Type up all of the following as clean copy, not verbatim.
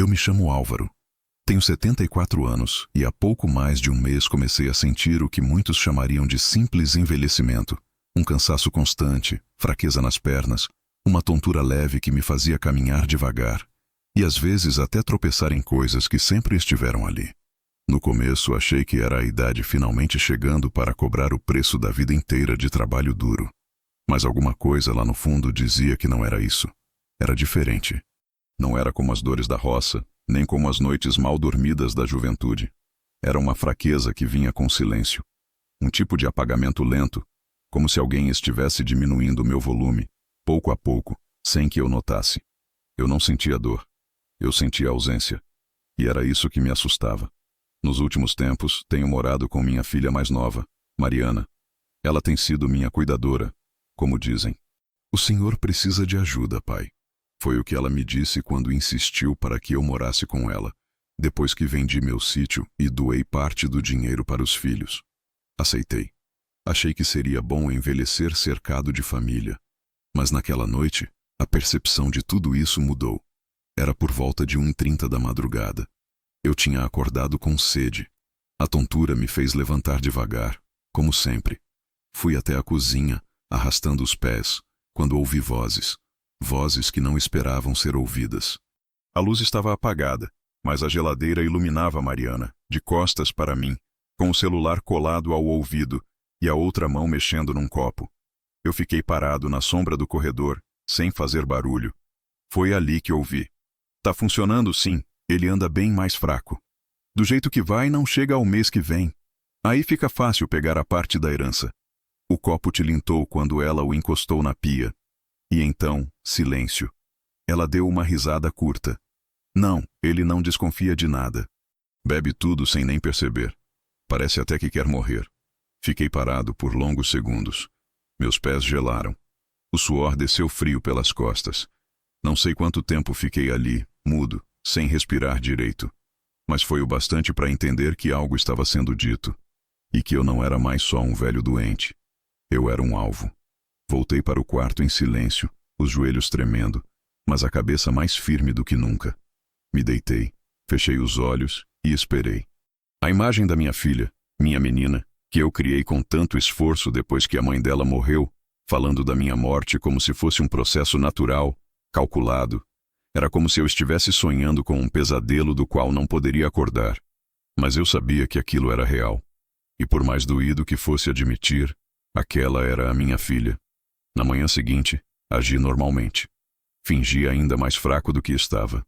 me chamo Álvaro. Tenho 74 anos e há pouco mais de um mês comecei a sentir o que muitos chamariam de simples envelhecimento. Um cansaço constante, fraqueza nas pernas, uma tontura leve que me fazia caminhar devagar e às vezes até tropeçar em coisas que sempre estiveram ali. No começo achei que era a idade finalmente chegando para cobrar o preço da vida inteira de trabalho duro. Mas alguma coisa lá no fundo dizia que não era isso. Era diferente. Não era como as dores da roça, nem como as noites mal dormidas da juventude. Era uma fraqueza que vinha com silêncio. Um tipo de apagamento lento, como se alguém estivesse diminuindo o meu volume, pouco a pouco, sem que eu notasse. Eu não sentia dor. Eu sentia ausência. E era isso que me assustava. Nos últimos tempos, tenho morado com minha filha mais nova, Mariana. Ela tem sido minha cuidadora, como dizem. O senhor precisa de ajuda, pai. Foi o que ela me disse quando insistiu para que eu morasse com ela, depois que vendi meu sítio e doei parte do dinheiro para os filhos. Aceitei. Achei que seria bom envelhecer cercado de família. Mas naquela noite, a percepção de tudo isso mudou. Era por volta de 1h30 da madrugada. Eu tinha acordado com sede. A tontura me fez levantar devagar, como sempre. Fui até a cozinha, arrastando os pés, quando ouvi vozes. Vozes que não esperavam ser ouvidas. A luz estava apagada, mas a geladeira iluminava Mariana, de costas para mim, com o celular colado ao ouvido e a outra mão mexendo num copo. Eu fiquei parado na sombra do corredor, sem fazer barulho. Foi ali que ouvi. Tá funcionando sim, ele anda bem mais fraco. Do jeito que vai, não chega ao mês que vem. Aí fica fácil pegar a parte da herança. O copo tilintou quando ela o encostou na pia. E então, silêncio. Ela deu uma risada curta. Não, ele não desconfia de nada. Bebe tudo sem nem perceber. Parece até que quer morrer. Fiquei parado por longos segundos. Meus pés gelaram. O suor desceu frio pelas costas. Não sei quanto tempo fiquei ali, mudo, sem respirar direito. Mas foi o bastante para entender que algo estava sendo dito. E que eu não era mais só um velho doente. Eu era um alvo. Voltei para o quarto em silêncio, os joelhos tremendo, mas a cabeça mais firme do que nunca. Me deitei, fechei os olhos e esperei. A imagem da minha filha, minha menina, que eu criei com tanto esforço depois que a mãe dela morreu, falando da minha morte como se fosse um processo natural, calculado. Era como se eu estivesse sonhando com um pesadelo do qual não poderia acordar. Mas eu sabia que aquilo era real. E por mais doído que fosse admitir, aquela era a minha filha. Na manhã seguinte, agi normalmente. Fingi ainda mais fraco do que estava.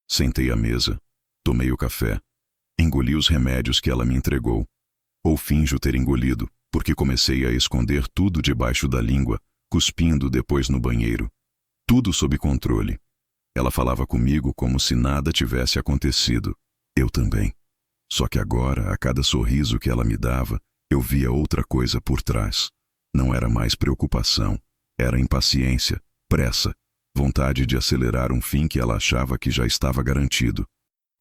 Sentei à mesa, tomei o café, engoli os remédios que ela me entregou. Ou finjo ter engolido, porque comecei a esconder tudo debaixo da língua, cuspindo depois no banheiro. Tudo sob controle. Ela falava comigo como se nada tivesse acontecido. Eu também. Só que agora, a cada sorriso que ela me dava, eu via outra coisa por trás. Não era mais preocupação. Era impaciência, pressa, vontade de acelerar um fim que ela achava que já estava garantido.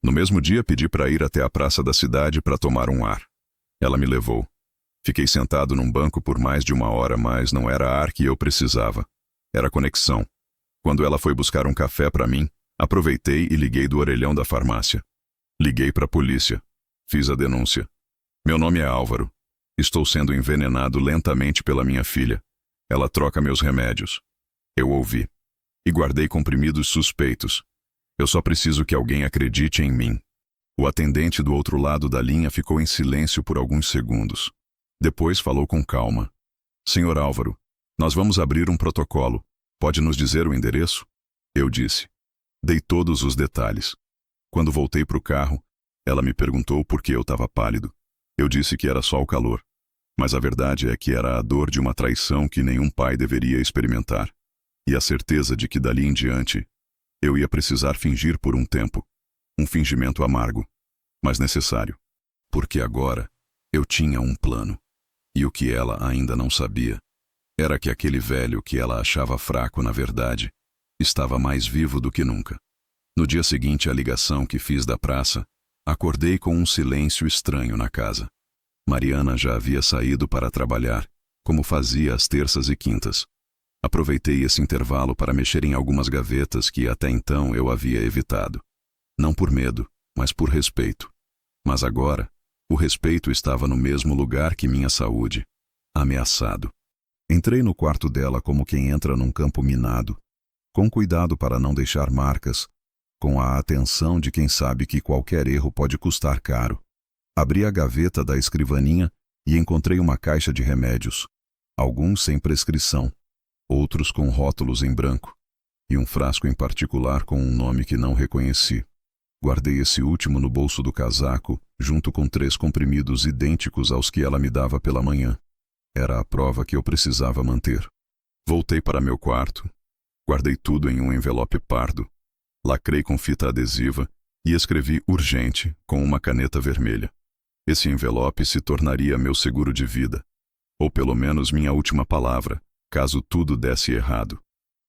No mesmo dia pedi para ir até a praça da cidade para tomar um ar. Ela me levou. Fiquei sentado num banco por mais de 1 hora, mas não era ar que eu precisava. Era conexão. Quando ela foi buscar um café para mim, aproveitei e liguei do orelhão da farmácia. Liguei para a polícia. Fiz a denúncia. Meu nome é Álvaro. Estou sendo envenenado lentamente pela minha filha. Ela troca meus remédios. Eu ouvi. E guardei comprimidos suspeitos. Eu só preciso que alguém acredite em mim. O atendente do outro lado da linha ficou em silêncio por alguns segundos. Depois falou com calma. Senhor Álvaro, nós vamos abrir um protocolo. Pode nos dizer o endereço? Eu disse. Dei todos os detalhes. Quando voltei para o carro, ela me perguntou por que eu estava pálido. Eu disse que era só o calor. Mas a verdade é que era a dor de uma traição que nenhum pai deveria experimentar. E a certeza de que dali em diante, eu ia precisar fingir por um tempo. Um fingimento amargo, mas necessário. Porque agora, eu tinha um plano. E o que ela ainda não sabia, era que aquele velho que ela achava fraco na verdade, estava mais vivo do que nunca. No dia seguinte à ligação que fiz da praça, acordei com um silêncio estranho na casa. Mariana já havia saído para trabalhar, como fazia às terças e quintas. Aproveitei esse intervalo para mexer em algumas gavetas que até então eu havia evitado. Não por medo, mas por respeito. Mas agora, o respeito estava no mesmo lugar que minha saúde, ameaçado. Entrei no quarto dela como quem entra num campo minado, com cuidado para não deixar marcas, com a atenção de quem sabe que qualquer erro pode custar caro. Abri a gaveta da escrivaninha e encontrei uma caixa de remédios, alguns sem prescrição, outros com rótulos em branco, e um frasco em particular com um nome que não reconheci. Guardei esse último no bolso do casaco, junto com 3 comprimidos idênticos aos que ela me dava pela manhã. Era a prova que eu precisava manter. Voltei para meu quarto, guardei tudo em um envelope pardo, lacrei com fita adesiva e escrevi urgente com uma caneta vermelha. Esse envelope se tornaria meu seguro de vida, ou pelo menos minha última palavra, caso tudo desse errado.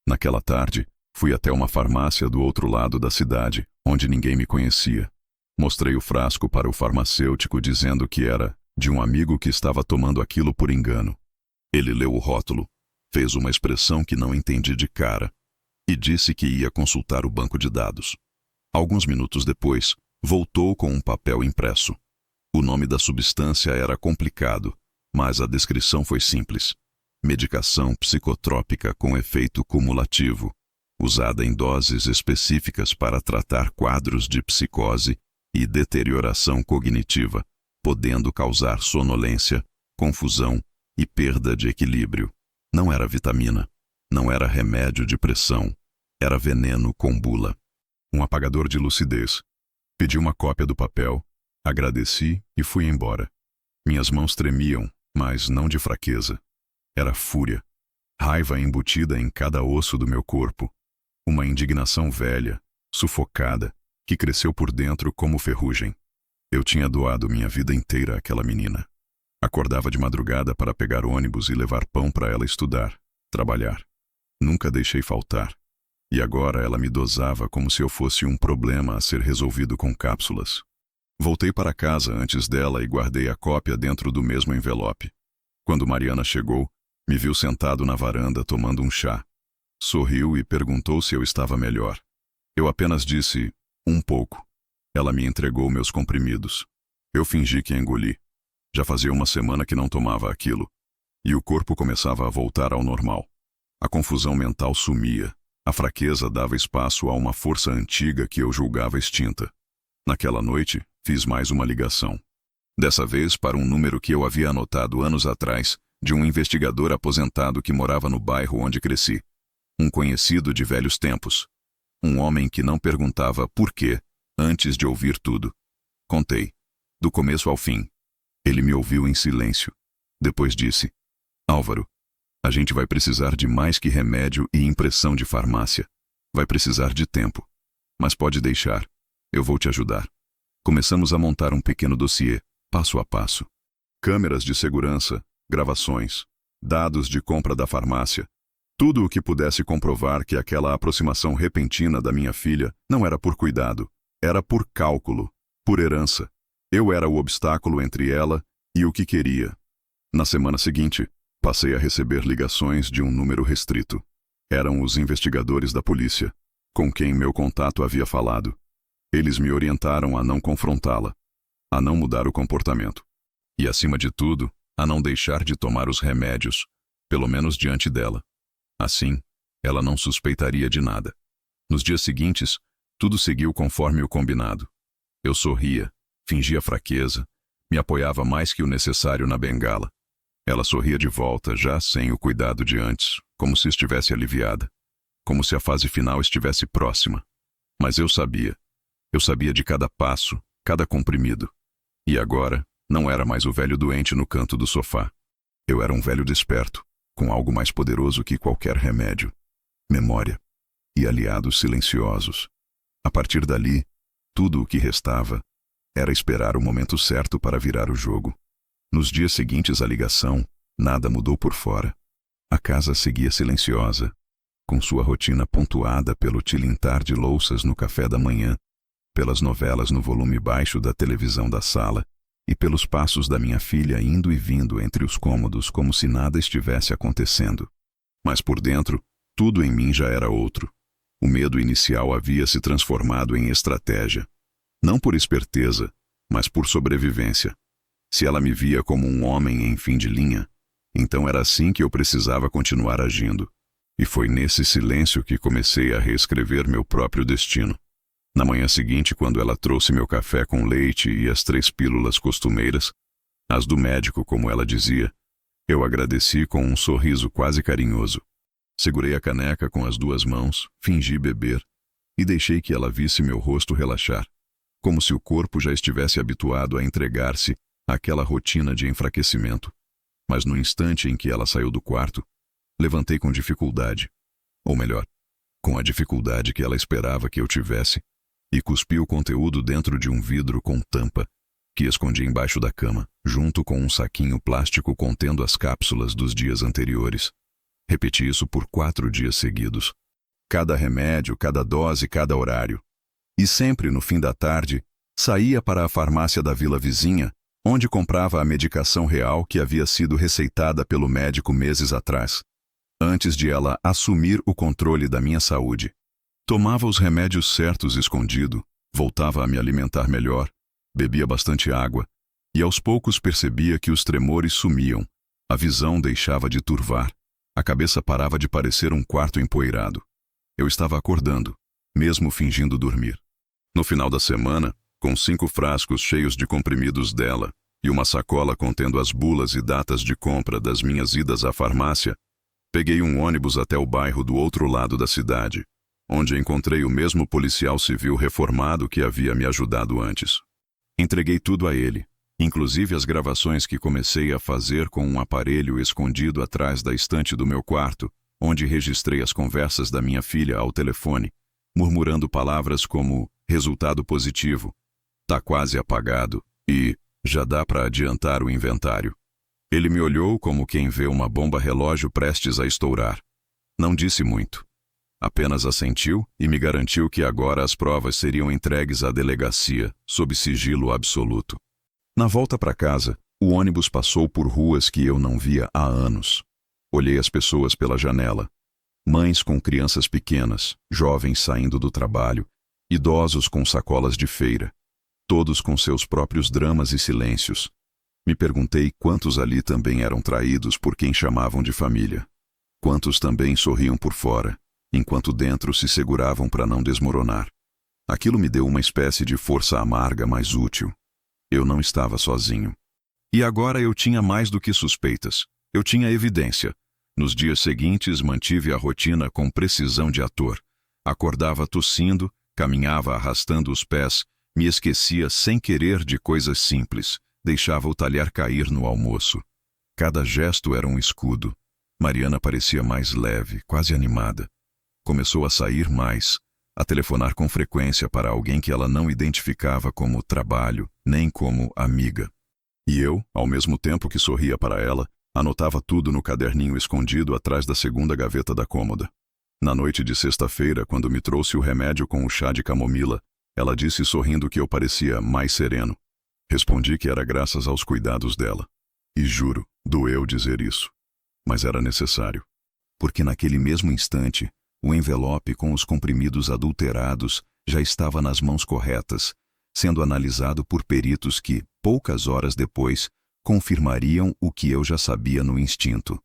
Naquela tarde, fui até uma farmácia do outro lado da cidade, onde ninguém me conhecia. Mostrei o frasco para o farmacêutico dizendo que era de um amigo que estava tomando aquilo por engano. Ele leu o rótulo, fez uma expressão que não entendi de cara e disse que ia consultar o banco de dados. Alguns minutos depois, voltou com um papel impresso. O nome da substância era complicado, mas a descrição foi simples. Medicação psicotrópica com efeito cumulativo, usada em doses específicas para tratar quadros de psicose e deterioração cognitiva, podendo causar sonolência, confusão e perda de equilíbrio. Não era vitamina, não era remédio de pressão, era veneno com bula. Um apagador de lucidez. Pedi uma cópia do papel, agradeci e fui embora. Minhas mãos tremiam, mas não de fraqueza. Era fúria, raiva embutida em cada osso do meu corpo. Uma indignação velha, sufocada, que cresceu por dentro como ferrugem. Eu tinha doado minha vida inteira àquela menina. Acordava de madrugada para pegar ônibus e levar pão para ela estudar, trabalhar. Nunca deixei faltar. E agora ela me dosava como se eu fosse um problema a ser resolvido com cápsulas. Voltei para casa antes dela e guardei a cópia dentro do mesmo envelope. Quando Mariana chegou, me viu sentado na varanda tomando um chá. Sorriu e perguntou se eu estava melhor. Eu apenas disse, um pouco. Ela me entregou meus comprimidos. Eu fingi que engoli. Já fazia uma semana que não tomava aquilo. E o corpo começava a voltar ao normal. A confusão mental sumia. A fraqueza dava espaço a uma força antiga que eu julgava extinta. Naquela noite, fiz mais uma ligação. Dessa vez para um número que eu havia anotado anos atrás, de um investigador aposentado que morava no bairro onde cresci. Um conhecido de velhos tempos. Um homem que não perguntava por quê, antes de ouvir tudo. Contei, do começo ao fim. Ele me ouviu em silêncio. Depois disse, Álvaro, a gente vai precisar de mais que remédio e impressão de farmácia. Vai precisar de tempo. Mas pode deixar. Eu vou te ajudar. Começamos a montar um pequeno dossiê, passo a passo. Câmeras de segurança, gravações, dados de compra da farmácia. Tudo o que pudesse comprovar que aquela aproximação repentina da minha filha não era por cuidado, era por cálculo, por herança. Eu era o obstáculo entre ela e o que queria. Na semana seguinte, passei a receber ligações de um número restrito. Eram os investigadores da polícia, com quem meu contato havia falado. Eles me orientaram a não confrontá-la, a não mudar o comportamento. E, acima de tudo, a não deixar de tomar os remédios, pelo menos diante dela. Assim, ela não suspeitaria de nada. Nos dias seguintes, tudo seguiu conforme o combinado. Eu sorria, fingia fraqueza, me apoiava mais que o necessário na bengala. Ela sorria de volta, já sem o cuidado de antes, como se estivesse aliviada, como se a fase final estivesse próxima. Mas eu sabia de cada passo, cada comprimido. E agora, não era mais o velho doente no canto do sofá. Eu era um velho desperto, com algo mais poderoso que qualquer remédio. Memória. E aliados silenciosos. A partir dali, tudo o que restava era esperar o momento certo para virar o jogo. Nos dias seguintes à ligação, nada mudou por fora. A casa seguia silenciosa, com sua rotina pontuada pelo tilintar de louças no café da manhã, pelas novelas no volume baixo da televisão da sala e pelos passos da minha filha indo e vindo entre os cômodos como se nada estivesse acontecendo. Mas por dentro, tudo em mim já era outro. O medo inicial havia se transformado em estratégia. Não por esperteza, mas por sobrevivência. Se ela me via como um homem em fim de linha, então era assim que eu precisava continuar agindo. E foi nesse silêncio que comecei a reescrever meu próprio destino. Na manhã seguinte, quando ela trouxe meu café com leite e as 3 pílulas costumeiras, as do médico, como ela dizia, eu agradeci com um sorriso quase carinhoso. Segurei a caneca com as 2 mãos, fingi beber e deixei que ela visse meu rosto relaxar, como se o corpo já estivesse habituado a entregar-se àquela rotina de enfraquecimento. Mas no instante em que ela saiu do quarto, levantei com dificuldade, ou melhor, com a dificuldade que ela esperava que eu tivesse, e cuspi o conteúdo dentro de um vidro com tampa, que escondi embaixo da cama, junto com um saquinho plástico contendo as cápsulas dos dias anteriores. Repeti isso por 4 dias seguidos. Cada remédio, cada dose, cada horário. E sempre, no fim da tarde, saía para a farmácia da vila vizinha, onde comprava a medicação real que havia sido receitada pelo médico meses atrás, antes de ela assumir o controle da minha saúde. Tomava os remédios certos escondido, voltava a me alimentar melhor, bebia bastante água, e aos poucos percebia que os tremores sumiam, a visão deixava de turvar, a cabeça parava de parecer um quarto empoeirado. Eu estava acordando, mesmo fingindo dormir. No final da semana, com 5 frascos cheios de comprimidos dela e uma sacola contendo as bulas e datas de compra das minhas idas à farmácia, peguei um ônibus até o bairro do outro lado da cidade, onde encontrei o mesmo policial civil reformado que havia me ajudado antes. Entreguei tudo a ele, inclusive as gravações que comecei a fazer com um aparelho escondido atrás da estante do meu quarto, onde registrei as conversas da minha filha ao telefone, murmurando palavras como resultado positivo, tá quase apagado e já dá para adiantar o inventário. Ele me olhou como quem vê uma bomba relógio prestes a estourar. Não disse muito. Apenas assentiu e me garantiu que agora as provas seriam entregues à delegacia, sob sigilo absoluto. Na volta para casa, o ônibus passou por ruas que eu não via há anos. Olhei as pessoas pela janela. Mães com crianças pequenas, jovens saindo do trabalho, idosos com sacolas de feira, todos com seus próprios dramas e silêncios. Me perguntei quantos ali também eram traídos por quem chamavam de família. Quantos também sorriam por fora, enquanto dentro se seguravam para não desmoronar. Aquilo me deu uma espécie de força amarga mais útil. Eu não estava sozinho. E agora eu tinha mais do que suspeitas. Eu tinha evidência. Nos dias seguintes mantive a rotina com precisão de ator. Acordava tossindo, caminhava arrastando os pés, me esquecia sem querer de coisas simples, deixava o talher cair no almoço. Cada gesto era um escudo. Mariana parecia mais leve, quase animada. Começou a sair mais, a telefonar com frequência para alguém que ela não identificava como trabalho, nem como amiga. E eu, ao mesmo tempo que sorria para ela, anotava tudo no caderninho escondido atrás da segunda gaveta da cômoda. Na noite de sexta-feira, quando me trouxe o remédio com o chá de camomila, ela disse sorrindo que eu parecia mais sereno. Respondi que era graças aos cuidados dela. E juro, doeu dizer isso. Mas era necessário. Porque naquele mesmo instante, o envelope com os comprimidos adulterados já estava nas mãos corretas, sendo analisado por peritos que, poucas horas depois, confirmariam o que eu já sabia no instinto.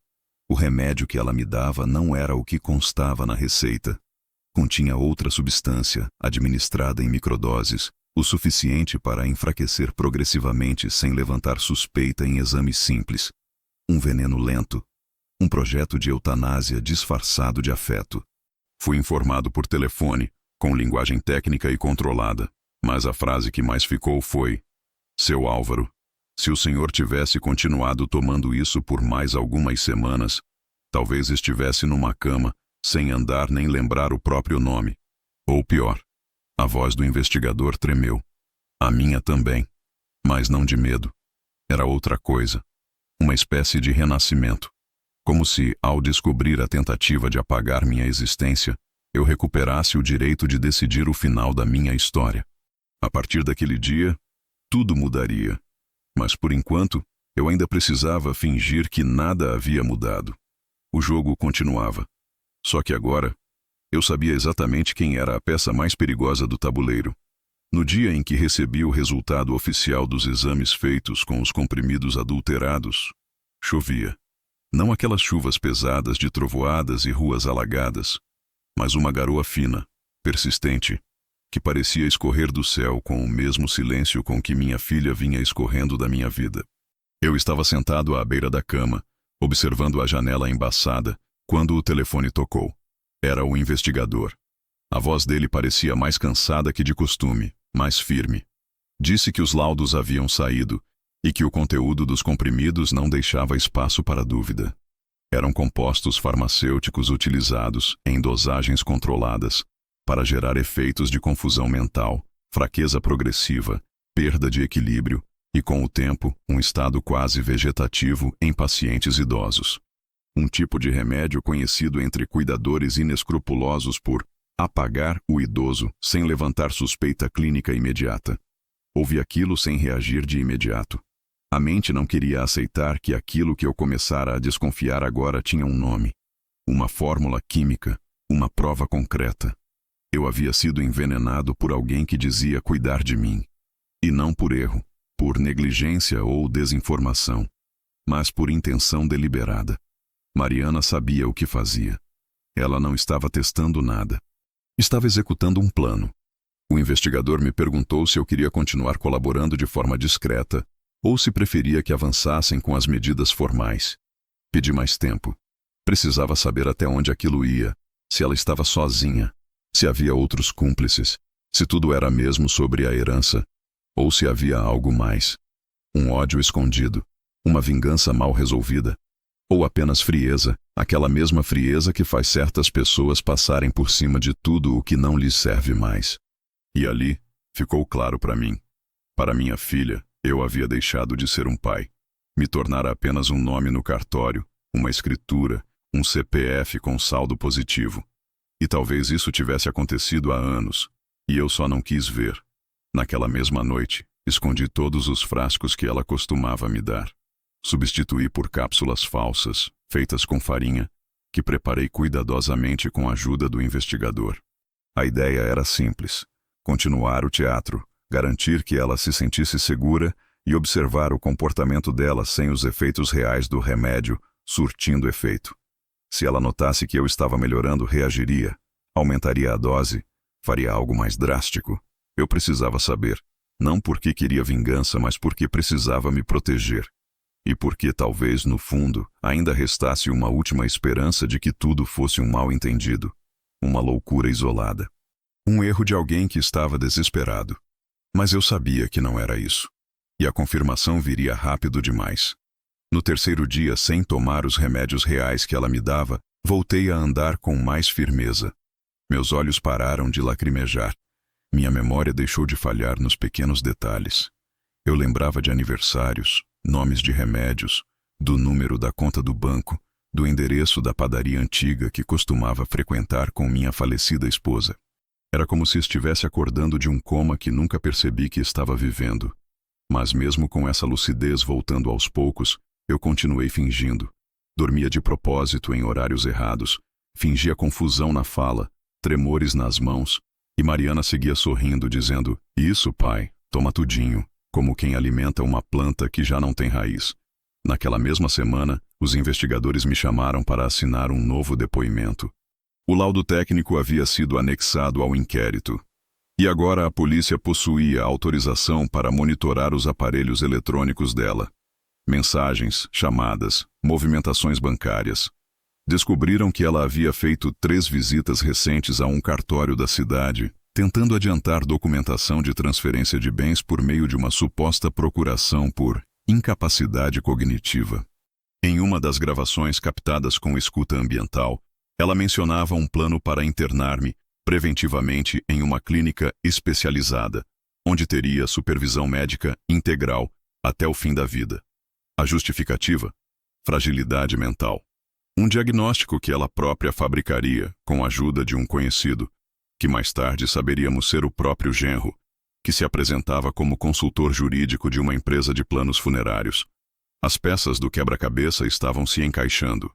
O remédio que ela me dava não era o que constava na receita. Continha outra substância, administrada em microdoses, o suficiente para enfraquecer progressivamente sem levantar suspeita em exame simples. Um veneno lento. Um projeto de eutanásia disfarçado de afeto. Fui informado por telefone, com linguagem técnica e controlada, mas a frase que mais ficou foi: Seu Álvaro, se o senhor tivesse continuado tomando isso por mais algumas semanas, talvez estivesse numa cama, sem andar nem lembrar o próprio nome. Ou pior, a voz do investigador tremeu. A minha também, mas não de medo. Era outra coisa, uma espécie de renascimento. Como se, ao descobrir a tentativa de apagar minha existência, eu recuperasse o direito de decidir o final da minha história. A partir daquele dia, tudo mudaria. Mas por enquanto, eu ainda precisava fingir que nada havia mudado. O jogo continuava. Só que agora, Eu sabia exatamente quem era a peça mais perigosa do tabuleiro. No dia em que recebi o resultado oficial dos exames feitos com os comprimidos adulterados, chovia. Não aquelas chuvas pesadas de trovoadas e ruas alagadas, mas uma garoa fina, persistente, que parecia escorrer do céu com o mesmo silêncio com que minha filha vinha escorrendo da minha vida. Eu estava sentado à beira da cama, observando a janela embaçada, quando o telefone tocou. Era o investigador. A voz dele parecia mais cansada que de costume, mais firme. Disse que os laudos haviam saído e que o conteúdo dos comprimidos não deixava espaço para dúvida. Eram compostos farmacêuticos utilizados, em dosagens controladas, para gerar efeitos de confusão mental, fraqueza progressiva, perda de equilíbrio e, com o tempo, um estado quase vegetativo em pacientes idosos. Um tipo de remédio conhecido entre cuidadores inescrupulosos por apagar o idoso sem levantar suspeita clínica imediata. Ouvi aquilo sem reagir de imediato. A mente não queria aceitar que aquilo que eu começara a desconfiar agora tinha um nome. Uma fórmula química, uma prova concreta. Eu havia sido envenenado por alguém que dizia cuidar de mim. E não por erro, por negligência ou desinformação, mas por intenção deliberada. Mariana sabia o que fazia. Ela não estava testando nada. Estava executando um plano. O investigador me perguntou se eu queria continuar colaborando de forma discreta ou se preferia que avançassem com as medidas formais. Pedi mais tempo. Precisava saber até onde aquilo ia, se ela estava sozinha, se havia outros cúmplices, se tudo era mesmo sobre a herança, ou se havia algo mais. Um ódio escondido, uma vingança mal resolvida, ou apenas frieza, aquela mesma frieza que faz certas pessoas passarem por cima de tudo o que não lhes serve mais. E ali, ficou claro para mim. Para minha filha, eu havia deixado de ser um pai. Me tornara apenas um nome no cartório, uma escritura, um CPF com saldo positivo. E talvez isso tivesse acontecido há anos, e eu só não quis ver. Naquela mesma noite, escondi todos os frascos que ela costumava me dar. Substituí por cápsulas falsas, feitas com farinha, que preparei cuidadosamente com a ajuda do investigador. A ideia era simples: continuar o teatro, garantir que ela se sentisse segura e observar o comportamento dela sem os efeitos reais do remédio surtindo efeito. Se ela notasse que eu estava melhorando, reagiria, aumentaria a dose, faria algo mais drástico. Eu precisava saber, não porque queria vingança, mas porque precisava me proteger. E porque talvez, no fundo, ainda restasse uma última esperança de que tudo fosse um mal-entendido, uma loucura isolada. Um erro de alguém que estava desesperado. Mas eu sabia que não era isso. E a confirmação viria rápido demais. No terceiro dia, sem tomar os remédios reais que ela me dava, voltei a andar com mais firmeza. Meus olhos pararam de lacrimejar. Minha memória deixou de falhar nos pequenos detalhes. Eu lembrava de aniversários, nomes de remédios, do número da conta do banco, do endereço da padaria antiga que costumava frequentar com minha falecida esposa. Era como se estivesse acordando de um coma que nunca percebi que estava vivendo. Mas mesmo com essa lucidez voltando aos poucos, eu continuei fingindo. Dormia de propósito em horários errados, fingia confusão na fala, tremores nas mãos, e Mariana seguia sorrindo, dizendo: "Isso, pai, toma tudinho", como quem alimenta uma planta que já não tem raiz. Naquela mesma semana, os investigadores me chamaram para assinar um novo depoimento. O laudo técnico havia sido anexado ao inquérito. E agora a polícia possuía autorização para monitorar os aparelhos eletrônicos dela. Mensagens, chamadas, movimentações bancárias. Descobriram que ela havia feito 3 visitas recentes a um cartório da cidade, tentando adiantar documentação de transferência de bens por meio de uma suposta procuração por incapacidade cognitiva. Em uma das gravações captadas com escuta ambiental, ela mencionava um plano para internar-me preventivamente em uma clínica especializada, onde teria supervisão médica integral até o fim da vida. A justificativa? Fragilidade mental. Um diagnóstico que ela própria fabricaria com a ajuda de um conhecido, que mais tarde saberíamos ser o próprio genro, que se apresentava como consultor jurídico de uma empresa de planos funerários. As peças do quebra-cabeça estavam se encaixando.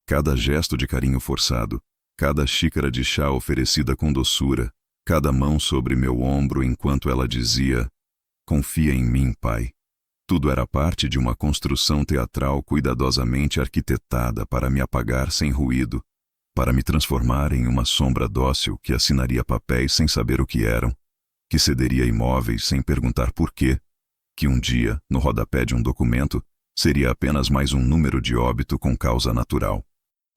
Cada gesto de carinho forçado, Cada xícara de chá oferecida com doçura, cada mão sobre meu ombro enquanto ela dizia: "Confia em mim, pai." Tudo era parte de uma construção teatral cuidadosamente arquitetada para me apagar sem ruído, para me transformar em uma sombra dócil que assinaria papéis sem saber o que eram, que cederia imóveis sem perguntar por quê, que um dia, no rodapé de um documento, seria apenas mais um número de óbito com causa natural.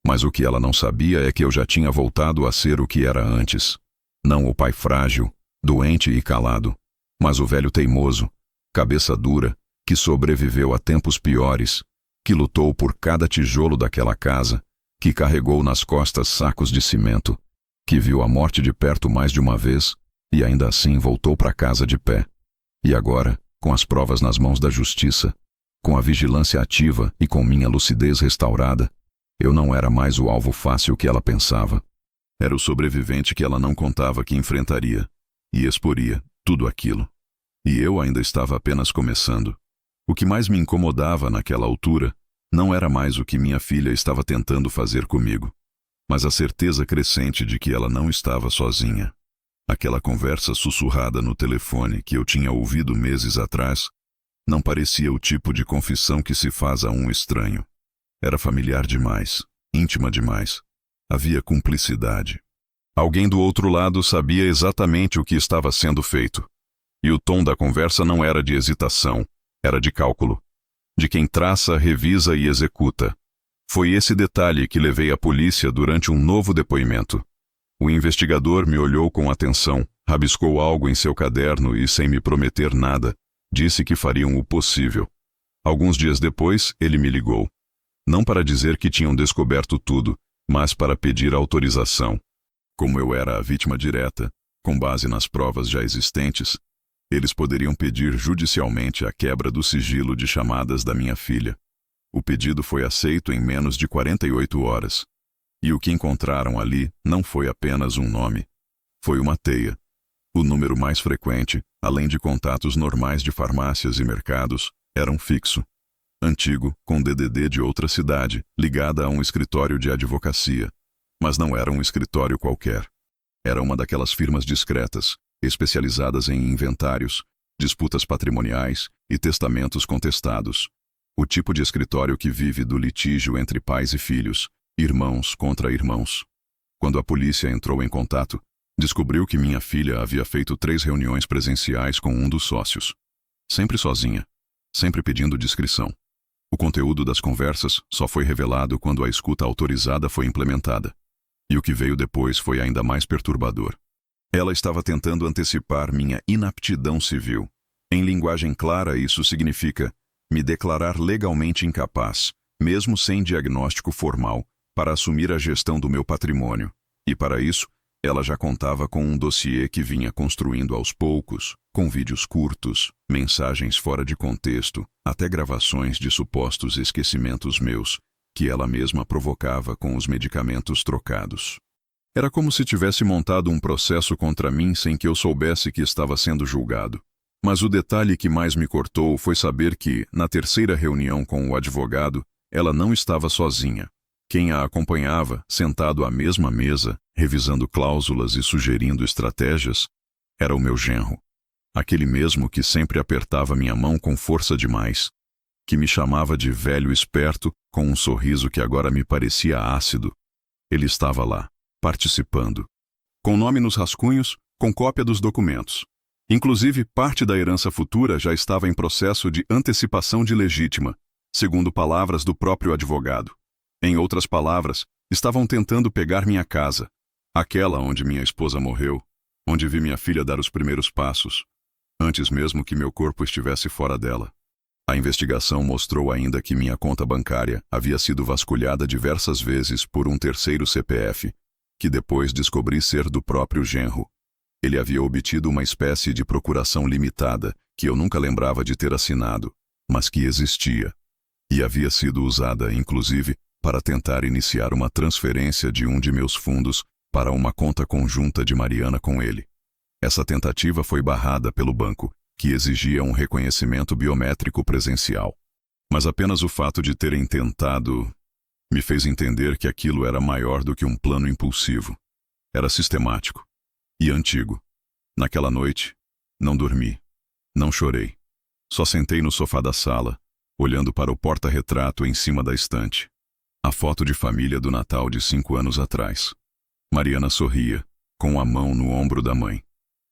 Mas o que ela não sabia é que eu já tinha voltado a ser o que era antes. Não o pai frágil, doente e calado, mas o velho teimoso, cabeça dura, que sobreviveu a tempos piores, que lutou por cada tijolo daquela casa, que carregou nas costas sacos de cimento, que viu a morte de perto mais de uma vez e ainda assim voltou para casa de pé. E agora, com as provas nas mãos da justiça, com a vigilância ativa e com minha lucidez restaurada, eu não era mais o alvo fácil que ela pensava. Era o sobrevivente que ela não contava que enfrentaria e exporia tudo aquilo. E eu ainda estava apenas começando. O que mais me incomodava naquela altura não era mais o que minha filha estava tentando fazer comigo, mas a certeza crescente de que ela não estava sozinha. Aquela conversa sussurrada no telefone que eu tinha ouvido meses atrás não parecia o tipo de confissão que se faz a um estranho. Era familiar demais, íntima demais. Havia cumplicidade. Alguém do outro lado sabia exatamente o que estava sendo feito. E o tom da conversa não era de hesitação, era de cálculo. De quem traça, revisa e executa. Foi esse detalhe que levei à polícia durante um novo depoimento. O investigador me olhou com atenção, rabiscou algo em seu caderno e, sem me prometer nada, disse que fariam o possível. Alguns dias depois, ele me ligou. Não para dizer que tinham descoberto tudo, mas para pedir autorização. Como eu era a vítima direta, com base nas provas já existentes, eles poderiam pedir judicialmente a quebra do sigilo de chamadas da minha filha. O pedido foi aceito em menos de 48 horas. E o que encontraram ali não foi apenas um nome. Foi uma teia. O número mais frequente, além de contatos normais de farmácias e mercados, era um fixo. Antigo, com DDD de outra cidade, ligada a um escritório de advocacia. Mas não era um escritório qualquer. Era uma daquelas firmas discretas, especializadas em inventários, disputas patrimoniais e testamentos contestados. O tipo de escritório que vive do litígio entre pais e filhos, irmãos contra irmãos. Quando a polícia entrou em contato, descobriu que minha filha havia feito 3 reuniões presenciais com um dos sócios. Sempre sozinha, sempre pedindo discrição. O conteúdo das conversas só foi revelado quando a escuta autorizada foi implementada. E o que veio depois foi ainda mais perturbador. Ela estava tentando antecipar minha inaptidão civil. Em linguagem clara, isso significa me declarar legalmente incapaz, mesmo sem diagnóstico formal, para assumir a gestão do meu patrimônio. E para isso, ela já contava com um dossiê que vinha construindo aos poucos, com vídeos curtos, mensagens fora de contexto, até gravações de supostos esquecimentos meus, que ela mesma provocava com os medicamentos trocados. Era como se tivesse montado um processo contra mim sem que eu soubesse que estava sendo julgado. Mas o detalhe que mais me cortou foi saber que, na terceira reunião com o advogado, ela não estava sozinha. Quem a acompanhava, sentado à mesma mesa, revisando cláusulas e sugerindo estratégias, era o meu genro. Aquele mesmo que sempre apertava minha mão com força demais, que me chamava de velho esperto, com um sorriso que agora me parecia ácido. Ele estava lá, participando. Com nome nos rascunhos, com cópia dos documentos. Inclusive, parte da herança futura já estava em processo de antecipação de legítima, segundo palavras do próprio advogado. Em outras palavras, estavam tentando pegar minha casa, aquela onde minha esposa morreu, onde vi minha filha dar os primeiros passos, antes mesmo que meu corpo estivesse fora dela. A investigação mostrou ainda que minha conta bancária havia sido vasculhada diversas vezes por um terceiro CPF, que depois descobri ser do próprio genro. Ele havia obtido uma espécie de procuração limitada, que eu nunca lembrava de ter assinado, mas que existia. E havia sido usada, inclusive, para tentar iniciar uma transferência de um de meus fundos para uma conta conjunta de Mariana com ele. Essa tentativa foi barrada pelo banco, que exigia um reconhecimento biométrico presencial. Mas apenas o fato de terem tentado Me fez entender que aquilo era maior do que um plano impulsivo. Era sistemático e antigo. Naquela noite, não dormi, não chorei. Só sentei no sofá da sala, olhando para o porta-retrato em cima da estante. A foto de família do Natal de 5 anos atrás. Mariana sorria, com a mão no ombro da mãe.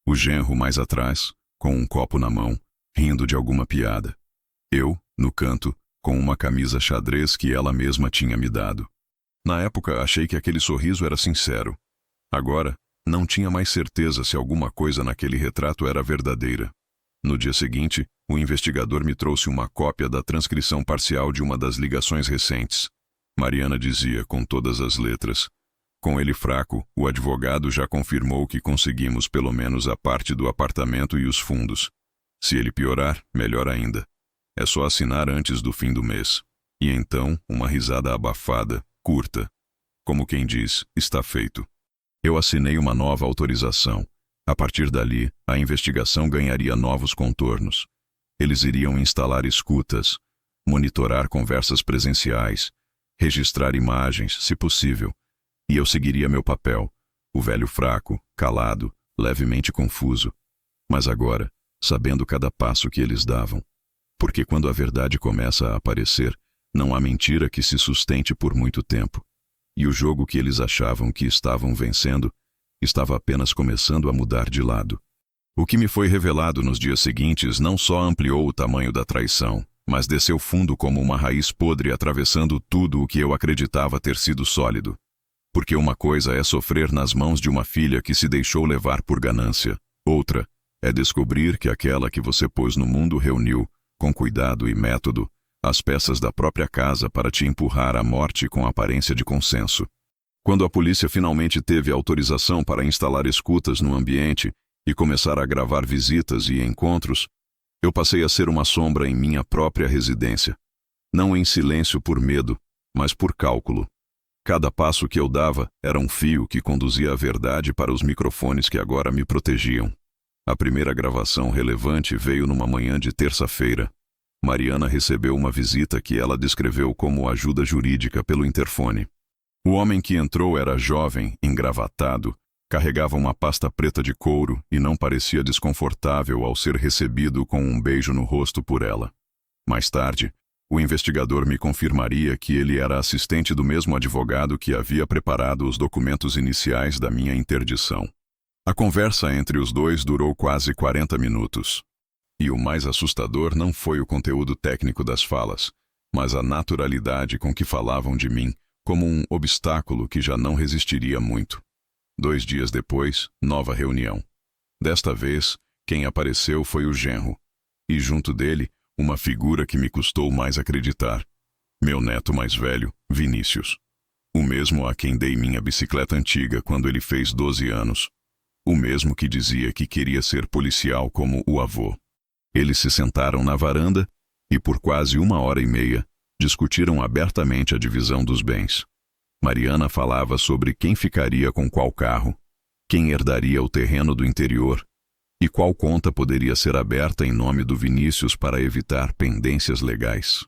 O genro mais atrás, com um copo na mão, rindo de alguma piada. Eu, no canto, com uma camisa xadrez que ela mesma tinha me dado. Na época, achei que aquele sorriso era sincero. Agora, não tinha mais certeza se alguma coisa naquele retrato era verdadeira. No dia seguinte, o investigador me trouxe uma cópia da transcrição parcial de uma das ligações recentes. Mariana dizia, com todas as letras: com ele fraco, o advogado já confirmou que conseguimos pelo menos a parte do apartamento e os fundos. Se ele piorar, melhor ainda. É só assinar antes do fim do mês. E então, uma risada abafada, curta. Como quem diz, está feito. Eu assinei uma nova autorização. A partir dali, a investigação ganharia novos contornos. Eles iriam instalar escutas, monitorar conversas presenciais, registrar imagens, se possível. E eu seguiria meu papel, o velho fraco, calado, levemente confuso. Mas agora, sabendo cada passo que eles davam. Porque quando a verdade começa a aparecer, não há mentira que se sustente por muito tempo. E o jogo que eles achavam que estavam vencendo, estava apenas começando a mudar de lado. O que me foi revelado nos dias seguintes não só ampliou o tamanho da traição, mas desceu fundo como uma raiz podre atravessando tudo o que eu acreditava ter sido sólido. Porque uma coisa é sofrer nas mãos de uma filha que se deixou levar por ganância. Outra é descobrir que aquela que você pôs no mundo reuniu, com cuidado e método, as peças da própria casa para te empurrar à morte com aparência de consenso. Quando a polícia finalmente teve autorização para instalar escutas no ambiente e começar a gravar visitas e encontros, eu passei a ser uma sombra em minha própria residência. Não em silêncio por medo, mas por cálculo. Cada passo que eu dava era um fio que conduzia a verdade para os microfones que agora me protegiam. A primeira gravação relevante veio numa manhã de terça-feira. Mariana recebeu uma visita que ela descreveu como ajuda jurídica pelo interfone. O homem que entrou era jovem, engravatado, carregava uma pasta preta de couro e não parecia desconfortável ao ser recebido com um beijo no rosto por ela. Mais tarde, o investigador me confirmaria que ele era assistente do mesmo advogado que havia preparado os documentos iniciais da minha interdição. A conversa entre os dois durou quase 40 minutos. E o mais assustador não foi o conteúdo técnico das falas, mas a naturalidade com que falavam de mim, como um obstáculo que já não resistiria muito. 2 dias depois, nova reunião. Desta vez, quem apareceu foi o genro. E junto dele, uma figura que me custou mais acreditar. Meu neto mais velho, Vinícius. O mesmo a quem dei minha bicicleta antiga quando ele fez 12 anos. O mesmo que dizia que queria ser policial como o avô. Eles se sentaram na varanda e, por quase 1h30, discutiram abertamente a divisão dos bens. Mariana falava sobre quem ficaria com qual carro, quem herdaria o terreno do interior e qual conta poderia ser aberta em nome do Vinícius para evitar pendências legais.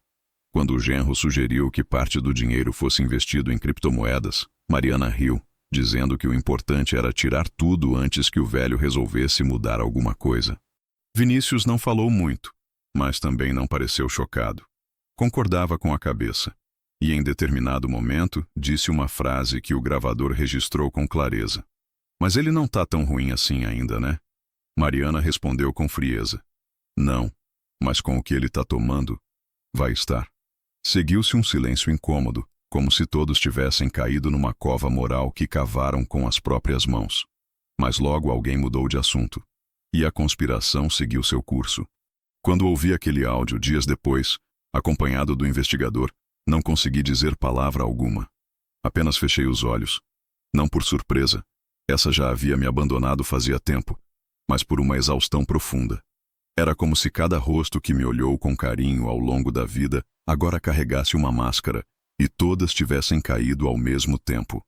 Quando o genro sugeriu que parte do dinheiro fosse investido em criptomoedas, Mariana riu, dizendo que o importante era tirar tudo antes que o velho resolvesse mudar alguma coisa. Vinícius não falou muito, mas também não pareceu chocado. Concordava com a cabeça, e em determinado momento disse uma frase que o gravador registrou com clareza. Mas ele não tá tão ruim assim ainda, né? Mariana respondeu com frieza. Não, mas com o que ele tá tomando, vai estar. Seguiu-se um silêncio incômodo, como se todos tivessem caído numa cova moral que cavaram com as próprias mãos. Mas logo alguém mudou de assunto. E a conspiração seguiu seu curso. Quando ouvi aquele áudio dias depois, acompanhado do investigador, não consegui dizer palavra alguma. Apenas fechei os olhos. Não por surpresa. Essa já havia me abandonado fazia tempo, mas por uma exaustão profunda. Era como se cada rosto que me olhou com carinho ao longo da vida agora carregasse uma máscara, e todas tivessem caído ao mesmo tempo.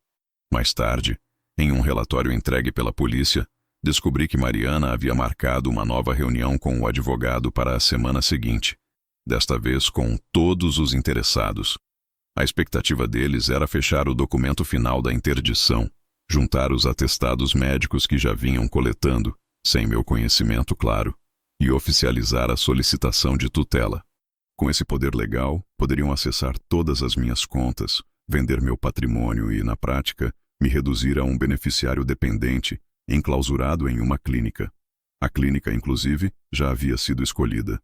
Mais tarde, em um relatório entregue pela polícia, descobri que Mariana havia marcado uma nova reunião com o advogado para a semana seguinte, desta vez com todos os interessados. A expectativa deles era fechar o documento final da interdição, juntar os atestados médicos que já vinham coletando, sem meu conhecimento, claro, e oficializar a solicitação de tutela. Com esse poder legal, poderiam acessar todas as minhas contas, vender meu patrimônio e, na prática, me reduzir a um beneficiário dependente, enclausurado em uma clínica. A clínica, inclusive, já havia sido escolhida.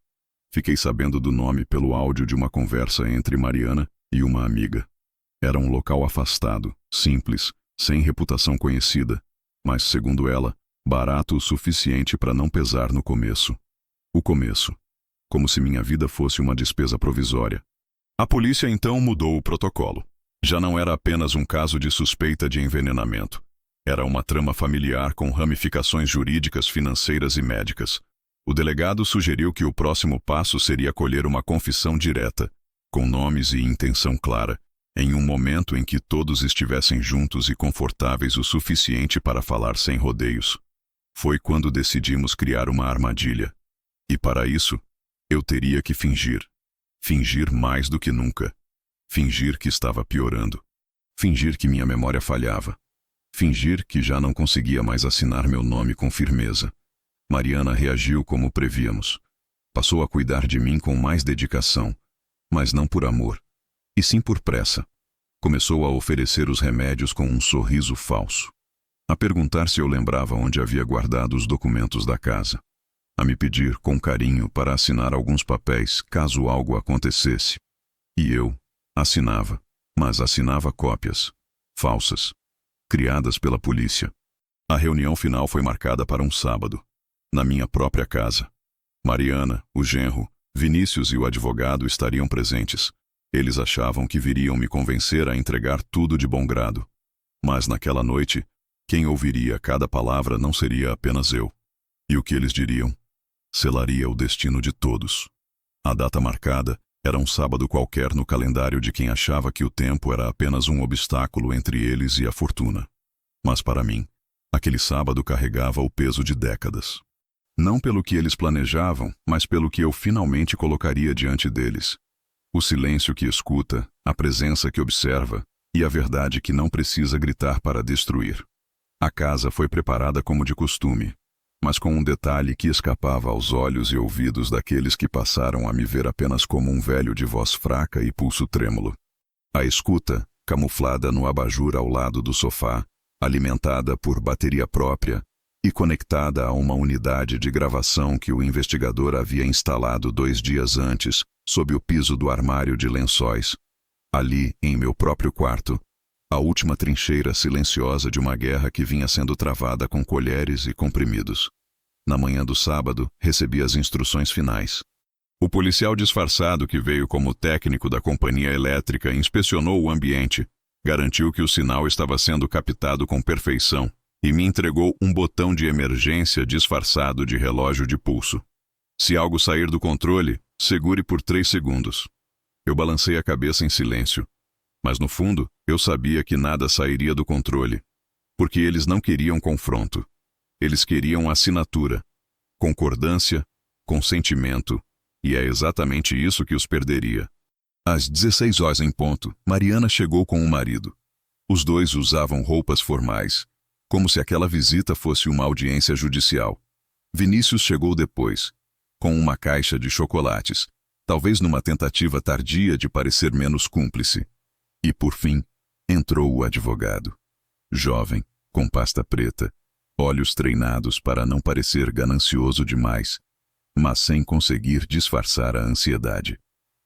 Fiquei sabendo do nome pelo áudio de uma conversa entre Mariana e uma amiga. Era um local afastado, simples, sem reputação conhecida, mas, segundo ela, barato o suficiente para não pesar no começo. O começo. Como se minha vida fosse uma despesa provisória. A polícia então mudou o protocolo. Já não era apenas um caso de suspeita de envenenamento. Era uma trama familiar com ramificações jurídicas, financeiras e médicas. O delegado sugeriu que o próximo passo seria colher uma confissão direta, com nomes e intenção clara, em um momento em que todos estivessem juntos e confortáveis o suficiente para falar sem rodeios. Foi quando decidimos criar uma armadilha. E para isso, eu teria que fingir. Fingir mais do que nunca. Fingir que estava piorando. Fingir que minha memória falhava. Fingir que já não conseguia mais assinar meu nome com firmeza. Mariana reagiu como prevíamos. Passou a cuidar de mim com mais dedicação, mas não por amor, e sim por pressa. Começou a oferecer os remédios com um sorriso falso. A perguntar se eu lembrava onde havia guardado os documentos da casa. A me pedir com carinho para assinar alguns papéis caso algo acontecesse. E eu assinava, mas assinava cópias, falsas, criadas pela polícia. A reunião final foi marcada para um sábado, na minha própria casa. Mariana, o genro, Vinícius e o advogado estariam presentes. Eles achavam que viriam me convencer a entregar tudo de bom grado. Mas naquela noite, quem ouviria cada palavra não seria apenas eu. E o que eles diriam selaria o destino de todos. A data marcada era um sábado qualquer no calendário de quem achava que o tempo era apenas um obstáculo entre eles e a fortuna. Mas para mim, aquele sábado carregava o peso de décadas. Não pelo que eles planejavam, mas pelo que eu finalmente colocaria diante deles. O silêncio que escuta, a presença que observa e a verdade que não precisa gritar para destruir. A casa foi preparada como de costume, mas com um detalhe que escapava aos olhos e ouvidos daqueles que passaram a me ver apenas como um velho de voz fraca e pulso trêmulo. A escuta, camuflada no abajur ao lado do sofá, alimentada por bateria própria e conectada a uma unidade de gravação que o investigador havia instalado 2 dias antes, sob o piso do armário de lençóis. Ali, em meu próprio quarto, a última trincheira silenciosa de uma guerra que vinha sendo travada com colheres e comprimidos. Na manhã do sábado, recebi as instruções finais. O policial disfarçado que veio como técnico da companhia elétrica inspecionou o ambiente, garantiu que o sinal estava sendo captado com perfeição e me entregou um botão de emergência disfarçado de relógio de pulso. Se algo sair do controle, segure por 3 segundos. Eu balancei a cabeça em silêncio. Mas no fundo, eu sabia que nada sairia do controle, porque eles não queriam confronto. Eles queriam assinatura, concordância, consentimento, e é exatamente isso que os perderia. Às 16 horas em ponto, Mariana chegou com o marido. Os dois usavam roupas formais, como se aquela visita fosse uma audiência judicial. Vinícius chegou depois, com uma caixa de chocolates, talvez numa tentativa tardia de parecer menos cúmplice. E, por fim, entrou o advogado. Jovem, com pasta preta, olhos treinados para não parecer ganancioso demais, mas sem conseguir disfarçar a ansiedade.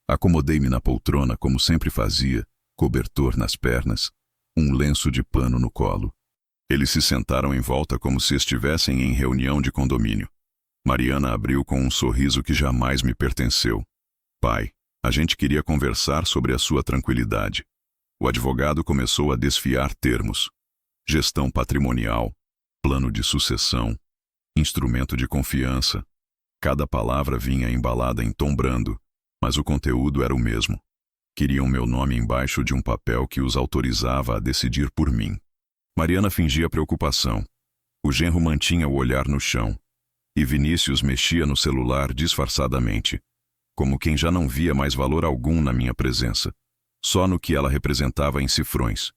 Acomodei-me na poltrona como sempre fazia, cobertor nas pernas, um lenço de pano no colo. Eles se sentaram em volta como se estivessem em reunião de condomínio. Mariana abriu com um sorriso que jamais me pertenceu. Pai, a gente queria conversar sobre a sua tranquilidade. O advogado começou a desfiar termos. Gestão patrimonial, plano de sucessão, instrumento de confiança. Cada palavra vinha embalada em tom brando, mas o conteúdo era o mesmo. Queriam meu nome embaixo de um papel que os autorizava a decidir por mim. Mariana fingia preocupação. O genro mantinha o olhar no chão. E Vinícius mexia no celular disfarçadamente, como quem já não via mais valor algum na minha presença. só no que ela representava em cifrões.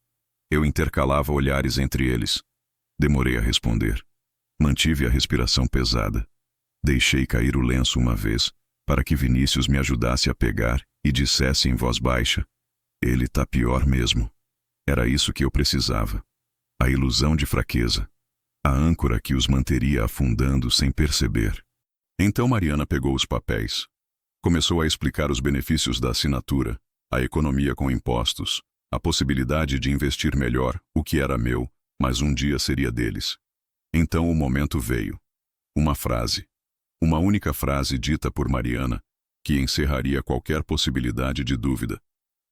Eu intercalava olhares entre eles. Demorei a responder. Mantive a respiração pesada. Deixei cair o lenço uma vez, para que Vinícius me ajudasse a pegar e dissesse em voz baixa: ele tá pior mesmo. Era isso que eu precisava. A ilusão de fraqueza. A âncora que os manteria afundando sem perceber. Então Mariana pegou os papéis. Começou a explicar os benefícios da assinatura, a economia com impostos, a possibilidade de investir melhor o que era meu, mas um dia seria deles. Então o momento veio. Uma frase. Uma única frase dita por Mariana, que encerraria qualquer possibilidade de dúvida.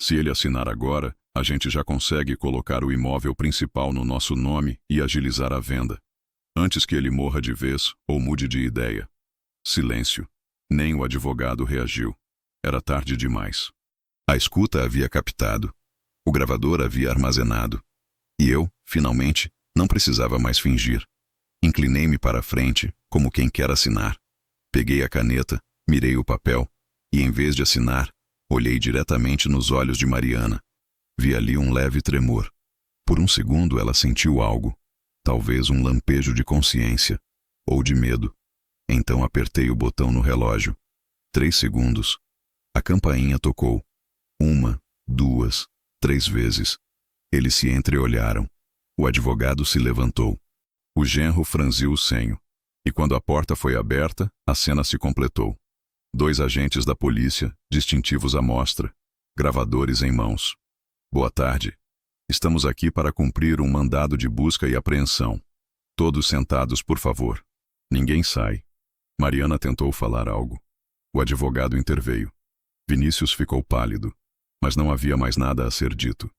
Se ele assinar agora, a gente já consegue colocar o imóvel principal no nosso nome e agilizar a venda. Antes que ele morra de vez ou mude de ideia. Silêncio. Nem o advogado reagiu. Era tarde demais. A escuta havia captado. O gravador havia armazenado. E eu, finalmente, não precisava mais fingir. Inclinei-me para a frente, como quem quer assinar. Peguei a caneta, mirei o papel, e em vez de assinar, olhei diretamente nos olhos de Mariana. Vi ali um leve tremor. Por um segundo ela sentiu algo. Talvez um lampejo de consciência. Ou de medo. Então apertei o botão no relógio. 3 segundos. A campainha tocou. 1, 2, 3 vezes. Eles se entreolharam. O advogado se levantou. O genro franziu o senho. E quando a porta foi aberta, a cena se completou. 2 agentes da polícia, distintivos à mostra, gravadores em mãos. Boa tarde. Estamos aqui para cumprir um mandado de busca e apreensão. Todos sentados, por favor. Ninguém sai. Mariana tentou falar algo. O advogado interveio. Vinícius ficou pálido, mas não havia mais nada a ser dito.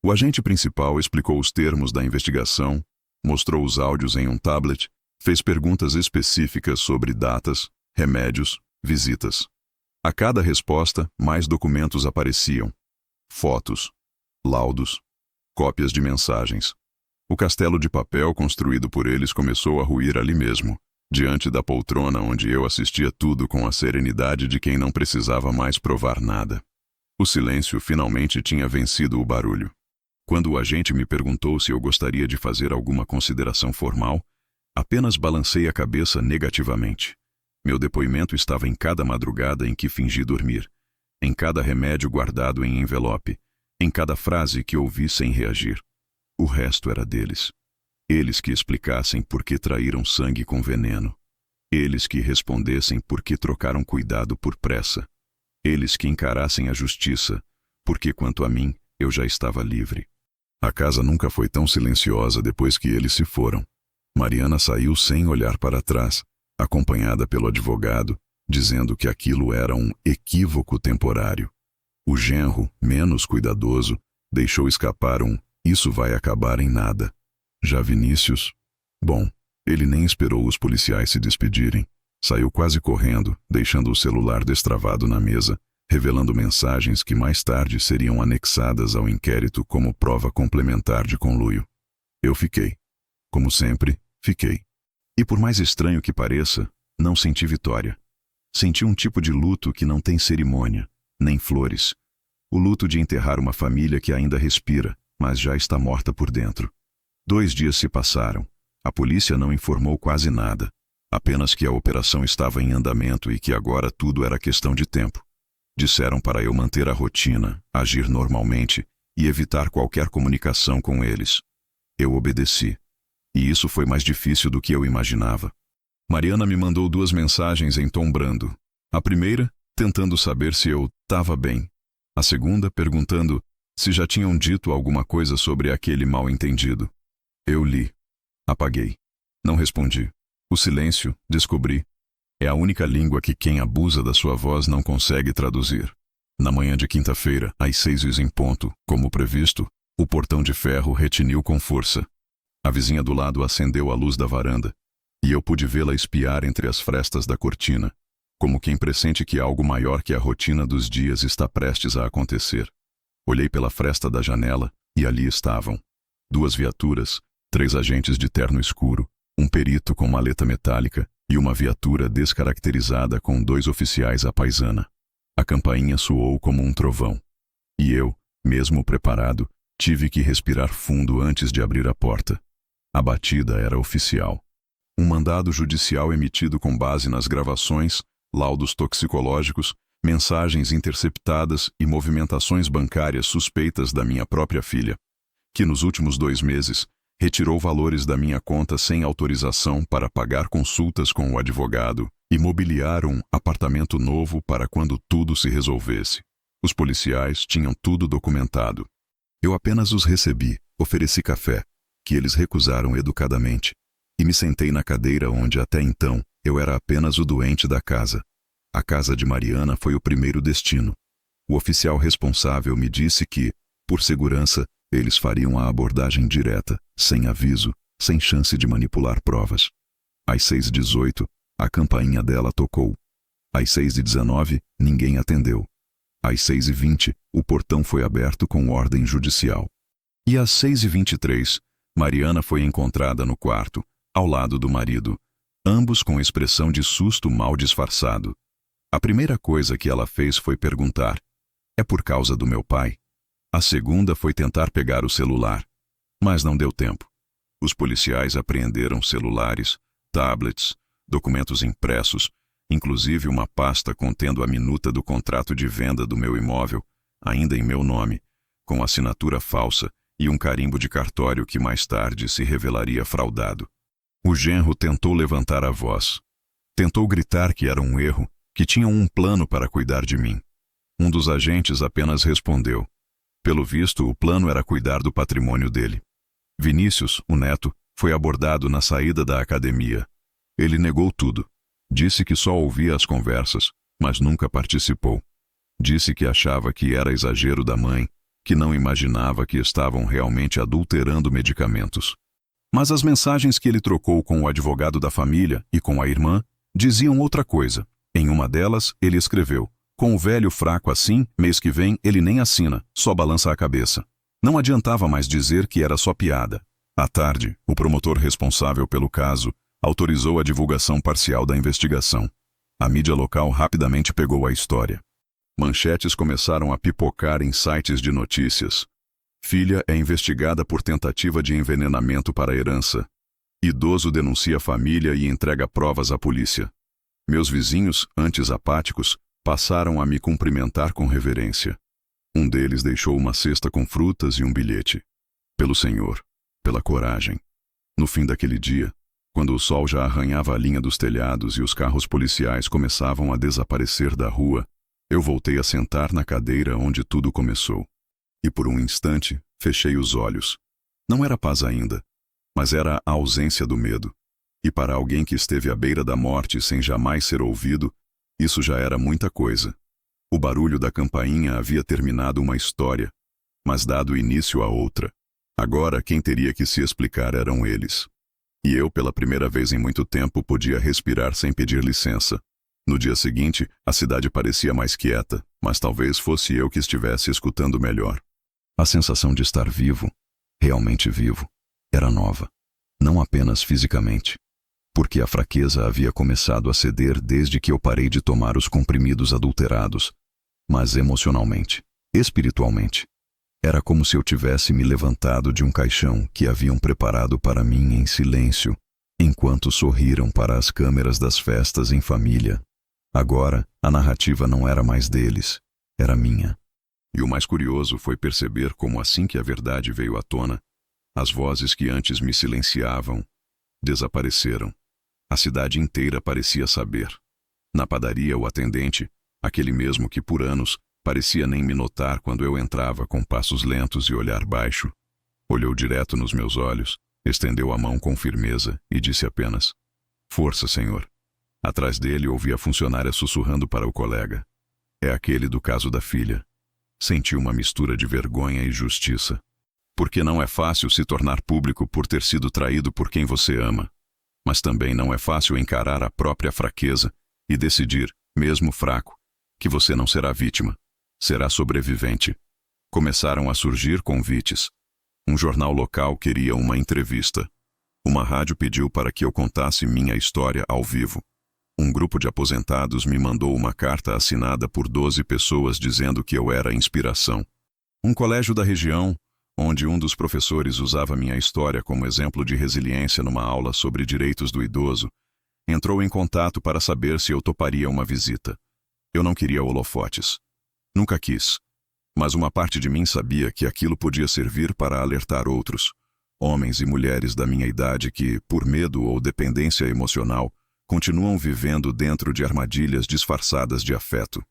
O agente principal explicou os termos da investigação, mostrou os áudios em um tablet, fez perguntas específicas sobre datas, remédios, visitas. A cada resposta, mais documentos apareciam. Fotos, laudos, cópias de mensagens. O castelo de papel construído por eles começou a ruir ali mesmo, diante da poltrona onde eu assistia tudo com a serenidade de quem não precisava mais provar nada. O silêncio finalmente tinha vencido o barulho. Quando o agente me perguntou se eu gostaria de fazer alguma consideração formal, apenas balancei a cabeça negativamente. Meu depoimento estava em cada madrugada em que fingi dormir, em cada remédio guardado em envelope, em cada frase que ouvi sem reagir. O resto era deles. Eles que explicassem por que traíram sangue com veneno. Eles que respondessem por que trocaram cuidado por pressa. Eles que encarassem a justiça, porque quanto a mim, eu já estava livre. A casa nunca foi tão silenciosa depois que eles se foram. Mariana saiu sem olhar para trás, acompanhada pelo advogado, dizendo que aquilo era um equívoco temporário. O genro, menos cuidadoso, deixou escapar um "isso vai acabar em nada". Já Vinícius? Bom, ele nem esperou os policiais se despedirem. Saiu quase correndo, deixando o celular destravado na mesa, revelando mensagens que mais tarde seriam anexadas ao inquérito como prova complementar de conluio. Eu fiquei. Como sempre, fiquei. E por mais estranho que pareça, não senti vitória. Senti um tipo de luto que não tem cerimônia, nem flores. O luto de enterrar uma família que ainda respira, mas já está morta por dentro. 2 dias se passaram. A polícia não informou quase nada. Apenas que a operação estava em andamento e que agora tudo era questão de tempo. Disseram para eu manter a rotina, agir normalmente e evitar qualquer comunicação com eles. Eu obedeci. E isso foi mais difícil do que eu imaginava. Mariana me mandou 2 mensagens em tom brando. A primeira, tentando saber se eu estava bem. A segunda, perguntando se já tinham dito alguma coisa sobre aquele mal-entendido. Eu li. Apaguei. Não respondi. O silêncio, descobri, é a única língua que quem abusa da sua voz não consegue traduzir. Na manhã de quinta-feira, às 6h em ponto, como previsto, o portão de ferro retiniu com força. A vizinha do lado acendeu a luz da varanda, e eu pude vê-la espiar entre as frestas da cortina, como quem pressente que algo maior que a rotina dos dias está prestes a acontecer. Olhei pela fresta da janela, e ali estavam. 2 viaturas, 3 agentes de terno escuro, um perito com maleta metálica e uma viatura descaracterizada com 2 oficiais à paisana. A campainha soou como um trovão. E eu, Mesmo preparado, tive que respirar fundo antes de abrir a porta. A batida era oficial. Um mandado judicial emitido com base nas gravações, laudos toxicológicos, mensagens interceptadas e movimentações bancárias suspeitas da minha própria filha, que nos últimos 2 meses retirou valores da minha conta sem autorização para pagar consultas com o advogado e mobiliar um apartamento novo para quando tudo se resolvesse. Os policiais tinham tudo documentado. Eu apenas os recebi, ofereci café, que eles recusaram educadamente, e me sentei na cadeira onde até então eu era apenas o doente da casa. A casa de Mariana foi o primeiro destino. O oficial responsável me disse que, por segurança, eles fariam a abordagem direta, sem aviso, sem chance de manipular provas. Às 6h18, a campainha dela tocou. Às 6h19, ninguém atendeu. Às 6h20, o portão foi aberto com ordem judicial. E às 6h23, Mariana foi encontrada no quarto, ao lado do marido, ambos com expressão de susto mal disfarçado. A primeira coisa que ela fez foi perguntar: "É por causa do meu pai?" A segunda foi tentar pegar o celular, mas não deu tempo. Os policiais apreenderam celulares, tablets, documentos impressos, inclusive uma pasta contendo a minuta do contrato de venda do meu imóvel, ainda em meu nome, com assinatura falsa e um carimbo de cartório que mais tarde se revelaria fraudado. O genro tentou levantar a voz. Tentou gritar que era um erro, que tinham um plano para cuidar de mim. Um dos agentes apenas respondeu. Pelo visto, o plano era cuidar do patrimônio dele. Vinícius, o neto, foi abordado na saída da academia. Ele negou tudo. Disse que só ouvia as conversas, mas nunca participou. Disse que achava que era exagero da mãe, que não imaginava que estavam realmente adulterando medicamentos. Mas as mensagens que ele trocou com o advogado da família e com a irmã diziam outra coisa. Em uma delas, ele escreveu: "Com o velho fraco assim, mês que vem ele nem assina, só balança a cabeça." Não adiantava mais dizer que era só piada. À tarde, o promotor responsável pelo caso autorizou a divulgação parcial da investigação. A mídia local rapidamente pegou a história. Manchetes começaram a pipocar em sites de notícias. Filha é investigada por tentativa de envenenamento para herança. Idoso denuncia a família e entrega provas à polícia. Meus vizinhos, antes apáticos, passaram a me cumprimentar com reverência. Um deles deixou uma cesta com frutas e um bilhete. Pelo Senhor, pela coragem. No fim daquele dia, quando o sol já arranhava a linha dos telhados e os carros policiais começavam a desaparecer da rua, eu voltei a sentar na cadeira onde tudo começou. E por um instante, fechei os olhos. Não era paz ainda, mas era a ausência do medo. E para alguém que esteve à beira da morte sem jamais ser ouvido, isso já era muita coisa. O barulho da campainha havia terminado uma história, mas dado início a outra. Agora quem teria que se explicar eram eles. E eu, pela primeira vez em muito tempo, podia respirar sem pedir licença. No dia seguinte, a cidade parecia mais quieta, mas talvez fosse eu que estivesse escutando melhor. A sensação de estar vivo, realmente vivo, era nova. Não apenas fisicamente, porque a fraqueza havia começado a ceder desde que eu parei de tomar os comprimidos adulterados, mas emocionalmente, espiritualmente. Era como se eu tivesse me levantado de um caixão que haviam preparado para mim em silêncio, enquanto sorriram para as câmeras das festas em família. Agora, a narrativa não era mais deles, era minha. E o mais curioso foi perceber como assim que a verdade veio à tona, as vozes que antes me silenciavam desapareceram. A cidade inteira parecia saber. Na padaria, o atendente, aquele mesmo que por anos parecia nem me notar quando eu entrava com passos lentos e olhar baixo, olhou direto nos meus olhos, estendeu a mão com firmeza e disse apenas: "Força, senhor." Atrás dele ouvi a funcionária sussurrando para o colega: "É aquele do caso da filha." Senti uma mistura de vergonha e justiça. Porque não é fácil se tornar público por ter sido traído por quem você ama. Mas também não é fácil encarar a própria fraqueza e decidir, mesmo fraco, que você não será vítima, será sobrevivente. Começaram a surgir convites. Um jornal local queria uma entrevista. Uma rádio pediu para que eu contasse minha história ao vivo. Um grupo de aposentados me mandou uma carta assinada por 12 pessoas dizendo que eu era inspiração. Um colégio da região, onde um dos professores usava minha história como exemplo de resiliência numa aula sobre direitos do idoso, entrou em contato para saber se eu toparia uma visita. Eu não queria holofotes. Nunca quis. Mas uma parte de mim sabia que aquilo podia servir para alertar outros, homens e mulheres da minha idade que, por medo ou dependência emocional, continuam vivendo dentro de armadilhas disfarçadas de afeto.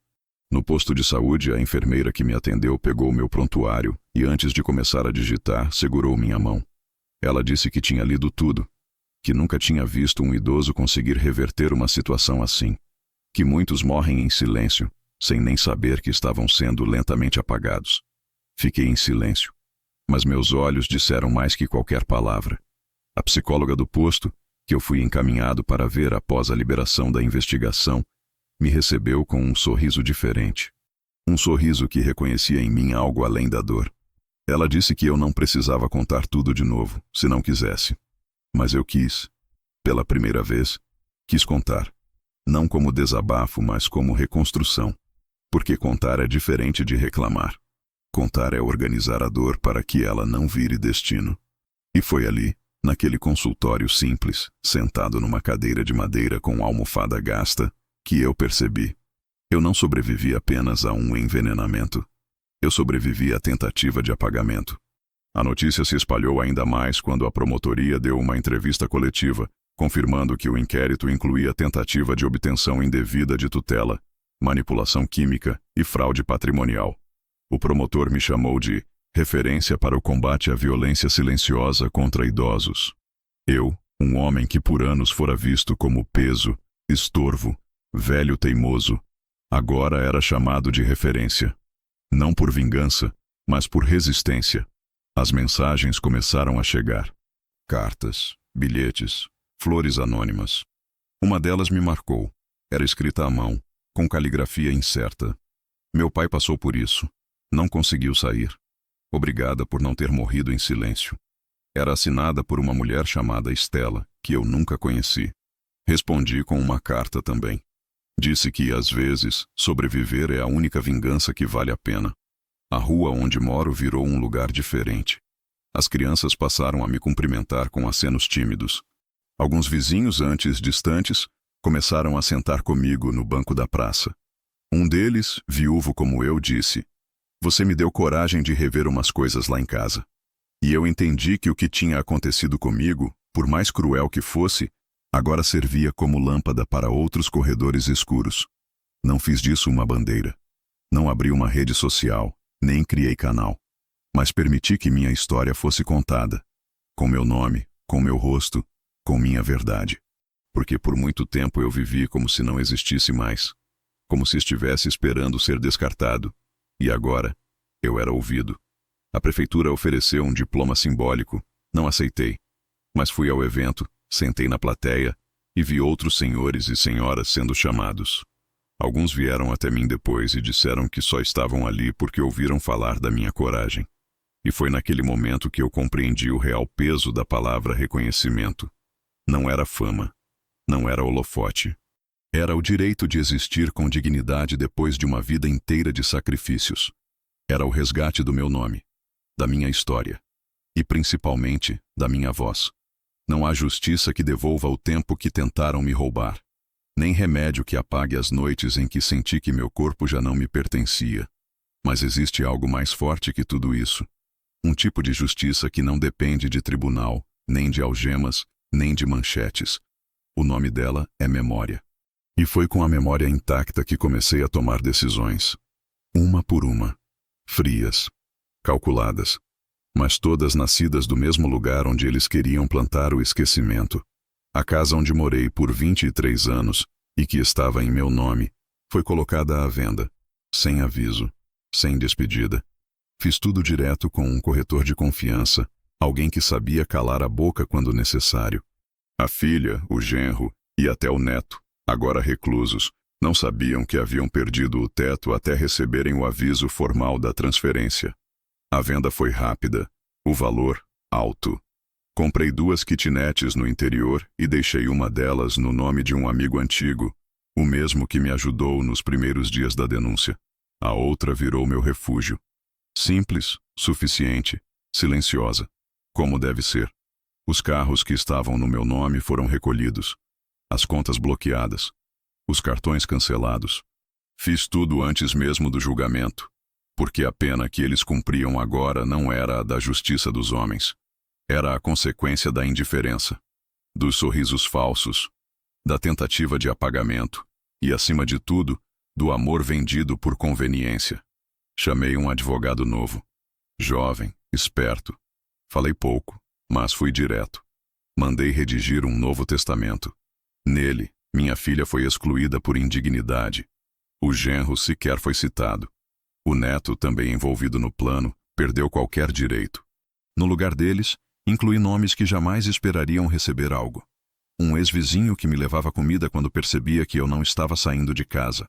No posto de saúde, a enfermeira que me atendeu pegou meu prontuário e, antes de começar a digitar, segurou minha mão. Ela disse que tinha lido tudo, que nunca tinha visto um idoso conseguir reverter uma situação assim, que muitos morrem em silêncio, sem nem saber que estavam sendo lentamente apagados. Fiquei em silêncio, mas meus olhos disseram mais que qualquer palavra. A psicóloga do posto, que eu fui encaminhado para ver após a liberação da investigação, me recebeu com um sorriso diferente. Um sorriso que reconhecia em mim algo além da dor. Ela disse que eu não precisava contar tudo de novo, se não quisesse. Mas eu quis. Pela primeira vez, quis contar. Não como desabafo, mas como reconstrução. Porque contar é diferente de reclamar. Contar é organizar a dor para que ela não vire destino. E foi ali, naquele consultório simples, sentado numa cadeira de madeira com almofada gasta, que eu percebi. Eu não sobrevivi apenas a um envenenamento. Eu sobrevivi à tentativa de apagamento. A notícia se espalhou ainda mais quando a promotoria deu uma entrevista coletiva, confirmando que o inquérito incluía tentativa de obtenção indevida de tutela, manipulação química e fraude patrimonial. O promotor me chamou de referência para o combate à violência silenciosa contra idosos. Eu, um homem que por anos fora visto como peso, estorvo, velho teimoso, agora era chamado de referência. Não por vingança, mas por resistência. As mensagens começaram a chegar. Cartas, bilhetes, flores anônimas. Uma delas me marcou. Era escrita à mão, com caligrafia incerta. Meu pai passou por isso. Não conseguiu sair. Obrigada por não ter morrido em silêncio. Era assinada por uma mulher chamada Estela, que eu nunca conheci. Respondi com uma carta também. Disse que, às vezes, sobreviver é a única vingança que vale a pena. A rua onde moro virou um lugar diferente. As crianças passaram a me cumprimentar com acenos tímidos. Alguns vizinhos antes distantes começaram a sentar comigo no banco da praça. Um deles, viúvo como eu, disse: "Você me deu coragem de rever umas coisas lá em casa." E eu entendi que o que tinha acontecido comigo, por mais cruel que fosse, agora servia como lâmpada para outros corredores escuros. Não fiz disso uma bandeira. Não abri uma rede social, nem criei canal. Mas permiti que minha história fosse contada. Com meu nome, com meu rosto, com minha verdade. Porque por muito tempo eu vivi como se não existisse mais. Como se estivesse esperando ser descartado. E agora, eu era ouvido. A prefeitura ofereceu um diploma simbólico. Não aceitei. Mas fui ao evento, sentei na plateia e vi outros senhores e senhoras sendo chamados. Alguns vieram até mim depois e disseram que só estavam ali porque ouviram falar da minha coragem. E foi naquele momento que eu compreendi o real peso da palavra reconhecimento. Não era fama. Não era holofote. Era o direito de existir com dignidade depois de uma vida inteira de sacrifícios. Era o resgate do meu nome, da minha história e, principalmente, da minha voz. Não há justiça que devolva o tempo que tentaram me roubar, nem remédio que apague as noites em que senti que meu corpo já não me pertencia. Mas existe algo mais forte que tudo isso. Um tipo de justiça que não depende de tribunal, nem de algemas, nem de manchetes. O nome dela é memória. E foi com a memória intacta que comecei a tomar decisões. Uma por uma. Frias. Calculadas. Mas todas nascidas do mesmo lugar onde eles queriam plantar o esquecimento. A casa onde morei por 23 anos, e que estava em meu nome, foi colocada à venda, sem aviso, sem despedida. Fiz tudo direto com um corretor de confiança, alguém que sabia calar a boca quando necessário. A filha, o genro e até o neto, agora reclusos, não sabiam que haviam perdido o teto até receberem o aviso formal da transferência. A venda foi rápida, o valor alto. Comprei 2 kitnetes no interior e deixei uma delas no nome de um amigo antigo, o mesmo que me ajudou nos primeiros dias da denúncia. A outra virou meu refúgio. Simples, suficiente, silenciosa, como deve ser. Os carros que estavam no meu nome foram recolhidos. As contas bloqueadas. Os cartões cancelados. Fiz tudo antes mesmo do julgamento, porque a pena que eles cumpriam agora não era a da justiça dos homens. Era a consequência da indiferença, dos sorrisos falsos, da tentativa de apagamento e, acima de tudo, do amor vendido por conveniência. Chamei um advogado novo, jovem, esperto. Falei pouco, mas fui direto. Mandei redigir um novo testamento. Nele, minha filha foi excluída por indignidade. O genro sequer foi citado. O neto, também envolvido no plano, perdeu qualquer direito. No lugar deles, incluí nomes que jamais esperariam receber algo. Um ex-vizinho que me levava comida quando percebia que eu não estava saindo de casa.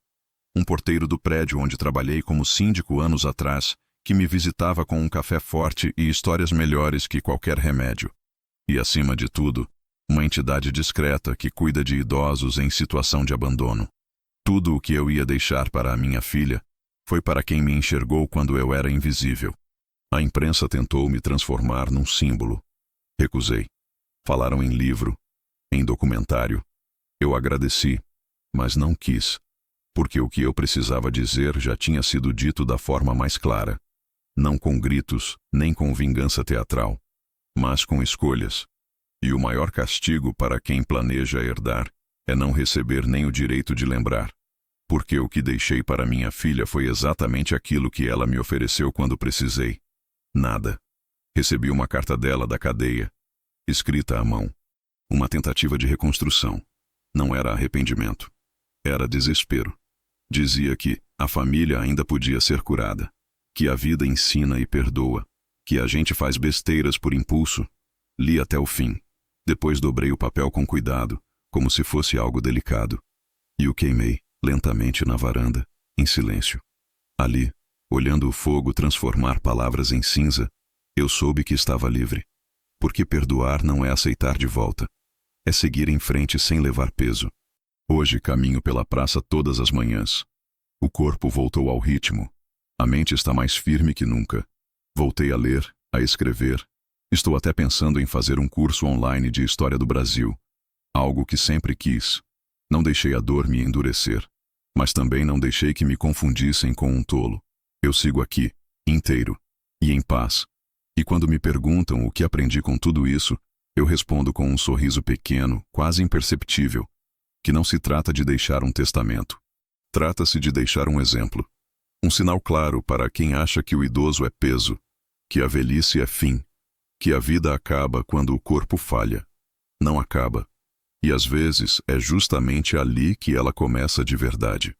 Um porteiro do prédio onde trabalhei como síndico anos atrás, que me visitava com um café forte e histórias melhores que qualquer remédio. E, acima de tudo, uma entidade discreta que cuida de idosos em situação de abandono. Tudo o que eu ia deixar para a minha filha foi para quem me enxergou quando eu era invisível. A imprensa tentou me transformar num símbolo. Recusei. Falaram em livro, em documentário. Eu agradeci, mas não quis, porque o que eu precisava dizer já tinha sido dito da forma mais clara. Não com gritos, nem com vingança teatral, mas com escolhas. E o maior castigo para quem planeja herdar é não receber nem o direito de lembrar. Porque o que deixei para minha filha foi exatamente aquilo que ela me ofereceu quando precisei. Nada. Recebi uma carta dela da cadeia, escrita à mão. Uma tentativa de reconstrução. Não era arrependimento. Era desespero. Dizia que a família ainda podia ser curada, que a vida ensina e perdoa, que a gente faz besteiras por impulso. Li até o fim. Depois dobrei o papel com cuidado, como se fosse algo delicado. E o queimei, lentamente na varanda, em silêncio. Ali, olhando o fogo transformar palavras em cinza, eu soube que estava livre. Porque perdoar não é aceitar de volta. É seguir em frente sem levar peso. Hoje caminho pela praça todas as manhãs. O corpo voltou ao ritmo. A mente está mais firme que nunca. Voltei a ler, a escrever. Estou até pensando em fazer um curso online de História do Brasil. Algo que sempre quis. Não deixei a dor me endurecer. Mas também não deixei que me confundissem com um tolo. Eu sigo aqui, inteiro e em paz. E quando me perguntam o que aprendi com tudo isso, eu respondo com um sorriso pequeno, quase imperceptível, que não se trata de deixar um testamento. Trata-se de deixar um exemplo. Um sinal claro para quem acha que o idoso é peso, que a velhice é fim, que a vida acaba quando o corpo falha. Não acaba. E às vezes é justamente ali que ela começa de verdade.